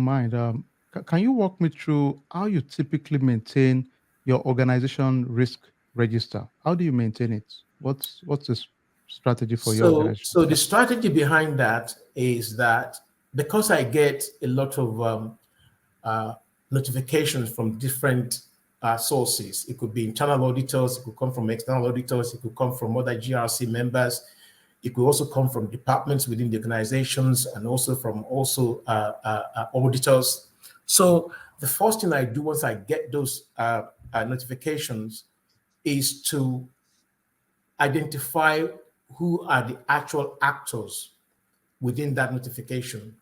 mind, can you walk me through how you typically maintain your organization risk register? How do you maintain it? What's the strategy for your organization? So the Yeah. strategy behind that is that because I get a lot of uh, notifications from different sources. It could be internal auditors, it could come from external auditors, it could come from other GRC members, it could also come from departments within the organizations, and also from auditors. So the first thing I do once I get those notifications is to identify who are the actual actors within that notification.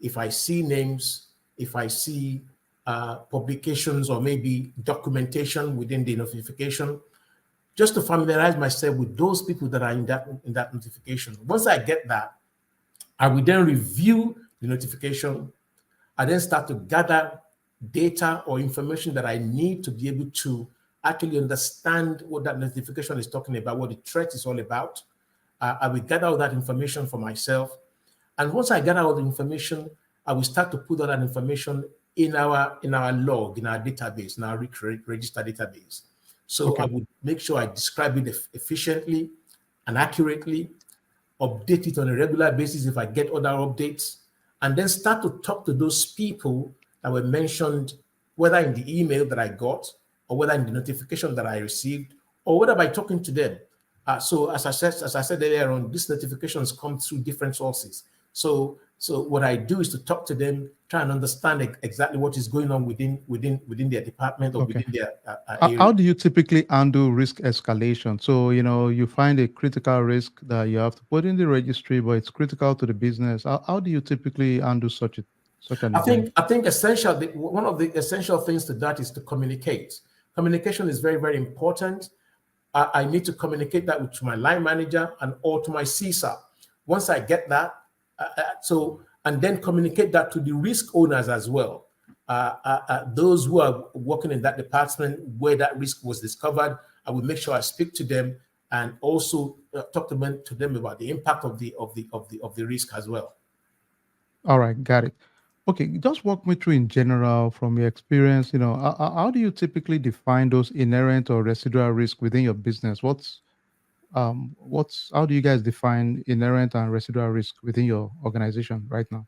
If I see names, if I see publications or maybe documentation within the notification, just to familiarize myself with those people that are in that notification. Once I get that, I will then review the notification. I then start to gather data or information that I need to be able to actually understand what that notification is talking about, what the threat is all about. I will gather all that information for myself. And once I gather all the information, I will start to put all that information in our log, in our database, in our Risk Register database. So I Okay. would make sure I describe it efficiently and accurately, update it on a regular basis if I get other updates, and then start to talk to those people that were mentioned, whether in the email that I got, or whether in the notification that I received, or whether by talking to them. So as I said earlier on, these notifications come through different sources. So what I do is to talk to them, try and understand exactly what is going on within their department or Okay. within their How area. do you typically handle risk escalation? So, you find a critical risk that you have to put in the registry, but it's critical to the business. How do you typically handle such an event? I think one of the essential things to that is to communicate. Communication is very, very important. I need to communicate that to my line manager and or to my CISA. Once I get that, and then communicate that to the risk owners as well. Those who are working in that department where that risk was discovered, I will make sure I speak to them and also talk to them about the impact of the risk as well. All right, got it. Okay, just walk me through in general from your experience. How do you typically define those inherent or residual risk within your business? What's how do you guys define inherent and residual risk within your organization right now?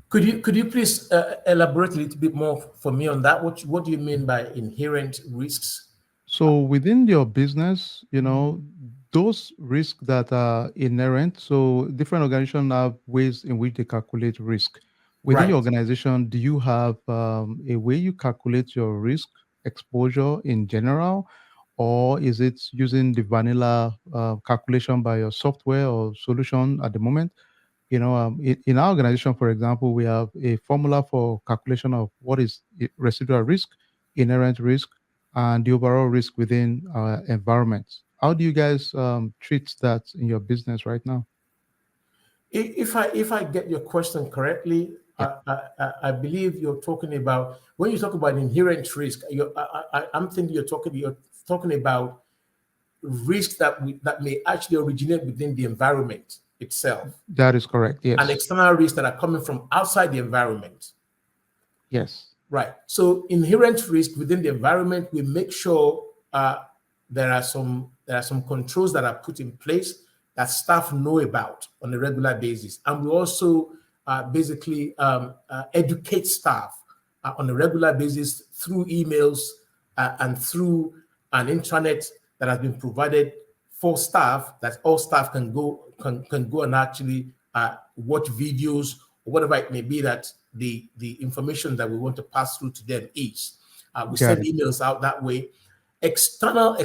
Could you please elaborate a little bit more for me on that? What do you mean by inherent risks? So within your business, those risks that are inherent. So different organizations have ways in which they calculate risk. Within your Right. organization, do you have a way you calculate your risk exposure in general, or is it using the vanilla calculation by your software or solution at the moment? In our organization, for example, we have a formula for calculation of what is residual risk, inherent risk, and the overall risk within our environment. How do you guys treat that in your business right now? If I get your question correctly, Yeah, I believe you're talking about when you talk about inherent risk. I'm thinking you're talking about risks that may actually originate within the environment itself, that is correct. and Yes, external risks that are coming from outside the environment. yes, Right. So inherent risk within the environment, we make sure there are some controls that are put in place that staff know about on a regular basis, and we also basically educate staff on a regular basis through emails and through an intranet that has been provided for staff, that all staff can go and actually watch videos or whatever it may be that the information that we want to pass through to them is. We got send it. emails out that way. External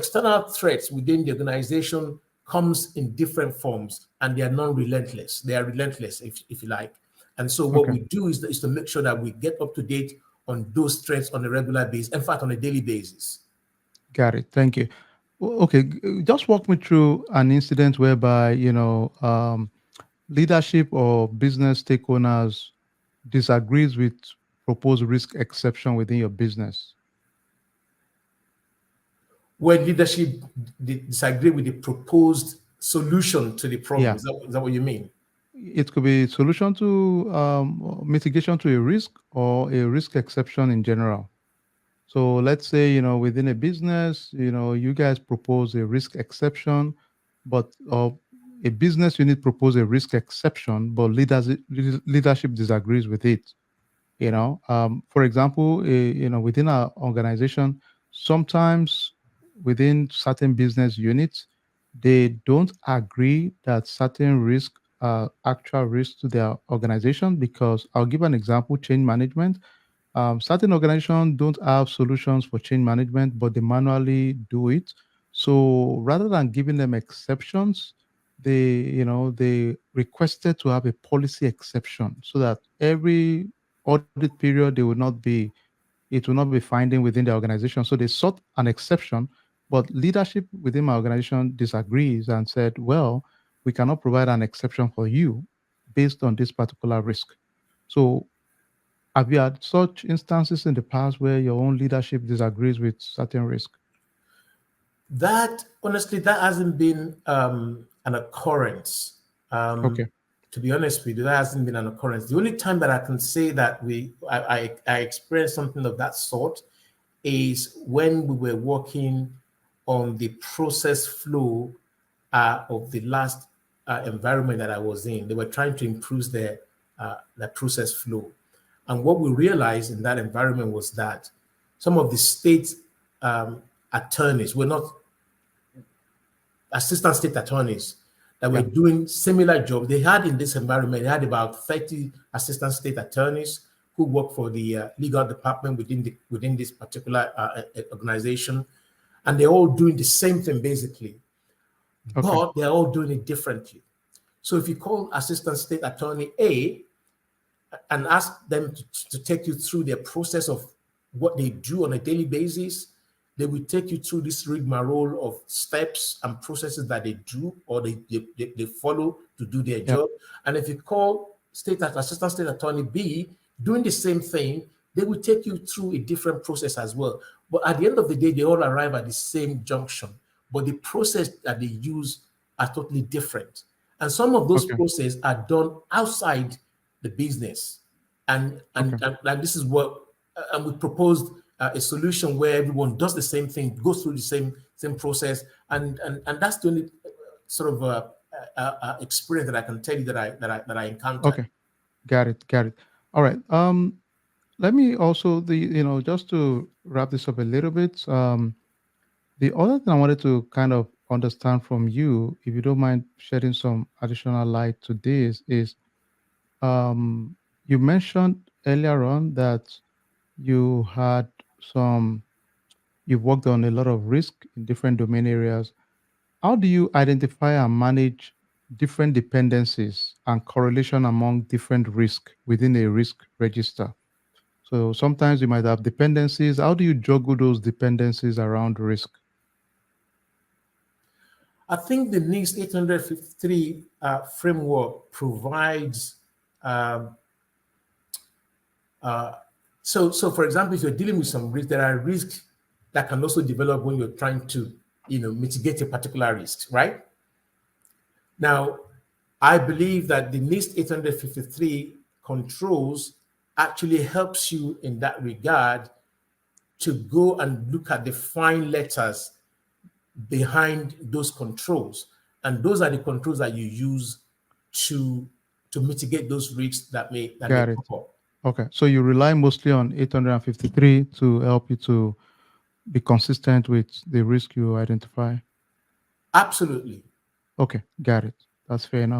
threats within the organization comes in different forms, and they are non-relentless. They are relentless, if you like. And so what Okay, we do is to make sure that we get up to date on those threats on a regular basis, in fact, on a daily basis. got it. Thank you. Okay, just walk me through an incident whereby leadership or business stakeholders disagrees with proposed risk exception within your business. Where leadership disagree with the proposed solution to the problem. Yeah, Is that what you mean? It could be solution to mitigation to a risk or a risk exception in general. So let's say, within a business, you guys propose a risk exception, but a business unit propose a risk exception, but leadership disagrees with it. For example, within our organization, sometimes within certain business units, they don't agree that certain risk are actual risk to their organization. Because I'll give an example: change management. Certain organizations don't have solutions for change management, but they manually do it. So rather than giving them exceptions, they requested to have a policy exception, so that every audit period it will not be finding within the organization. So they sought an exception, but leadership within my organization disagrees and said, well, we cannot provide an exception for you based on this particular risk. So have you had such instances in the past where your own leadership disagrees with certain risk? That honestly, that hasn't been an occurrence. Okay. To be honest with you, that hasn't been an occurrence. The only time that I can say that I experienced something of that sort is when we were working on the process flow of the last environment that I was in. They were trying to improve their process flow, and what we realized in that environment was that some of the state attorneys were not assistant state attorneys that were Yeah. doing similar jobs. They had in this environment, they had about 30 assistant state attorneys who work for the legal department within this particular organization, and they're all doing the same thing basically, Okay. but they're all doing it differently. So if you call assistant state attorney A and ask them to take you through their process of what they do on a daily basis, they will take you through this rigmarole of steps and processes that they do or they follow to do their Yeah. job. And if you call assistant state attorney B doing the same thing, they will take you through a different process as well. But at the end of the day, they all arrive at the same junction. But the process that they use are totally different. And some of those Okay. processes are done outside the business. And Okay. and this is what and we proposed a solution where everyone does the same thing, goes through the same process, and that's the only sort of experience that I can tell you that I encountered. Okay. Got it. Got it. All right. Let me also just to wrap this up a little bit. The other thing I wanted to kind of understand from you, if you don't mind shedding some additional light to this, is um, you mentioned earlier on that you had some, you've worked on a lot of risk in different domain areas. How do you identify and manage different dependencies and correlation among different risk within a risk register? So sometimes you might have dependencies. How do you juggle those dependencies around risk? I think the NIST 853 framework provides um, uh, so for example, if you're dealing with some risk, there are risks that can also develop when you're trying to mitigate a particular risk, right? Now, I believe that the NIST 853 controls actually helps you in that regard to go and look at the fine letters behind those controls. And those are the controls that you use to mitigate those risks that may Got it. pop up. Okay. So you rely mostly on 853 to help you to be consistent with the risk you identify. Absolutely. Okay. Got it. That's fair enough.